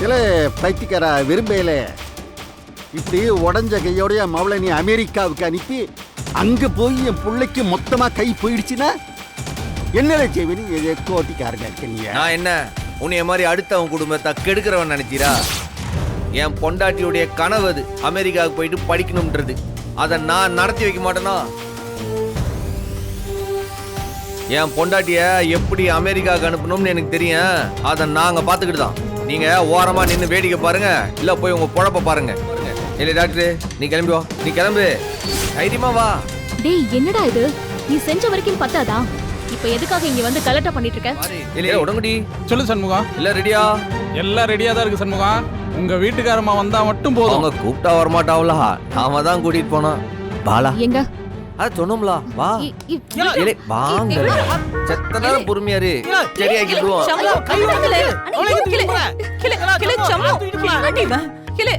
சில பைத்தியக்கார விரும்பையில இப்படி உடஞ்ச கையோடைய மவளை நீ அமெரிக்காவுக்கு அனுப்பி அங்க போய் என் பிள்ளைக்கு மொத்தமா கை போயிடுச்சுன்னா என்னடா செய்வனி கோட்டிக்காரங்க இருக்கீங்க. நான் என்ன உன்னைய மாதிரி அடுத்தவன் குடும்பத்தை கெடுக்கிறவன் நினைச்சீரா? என் பொண்டாட்டியுடைய கனவு அது அமெரிக்காவுக்கு போயிட்டு படிக்கணும்ன்றது. அதை நான் நடத்தி வைக்க மாட்டேனா? என் பொண்டாட்டிய எப்படி அமெரிக்காவுக்கு அனுப்பணும்னு எனக்கு தெரியும். அதை நாங்க பாத்துக்கிட்டு தான். நீங்க ஓரமா நின்று வேடிக்கை பாருங்க, இல்ல போய் உங்க பொழப்ப பாருங்க. இல்ல டாக்டர், நீ கிளம்பி வா. நீ கிளம்பு, தைரியமா வா. டேய் என்னடா இது, நீ செஞ்ச வரைக்கும் பத்தாதா? இப்ப எதுக்காக இங்க வந்து கலட்ட பண்ணிட்டு இருக்க? இல்ல உடங்குடி. சொல்லு சண்முகம். இல்ல ரெடியா? எல்லாம் ரெடியா தான் இருக்கு சண்முகம். உங்க வீட்டுக்காரமா வந்தா மட்டும் போதும். அவங்க கூப்பிட்டா வரமாட்டாவளா? நாம தான் கூட்டிட்டு போனோம். பாலா எங்க? அது சொன்னோம்ல, வா. இல்ல வாங்க. செத்த நேரம் பொறுமையாரு. சரியாக்கி விடுவோம். கிளே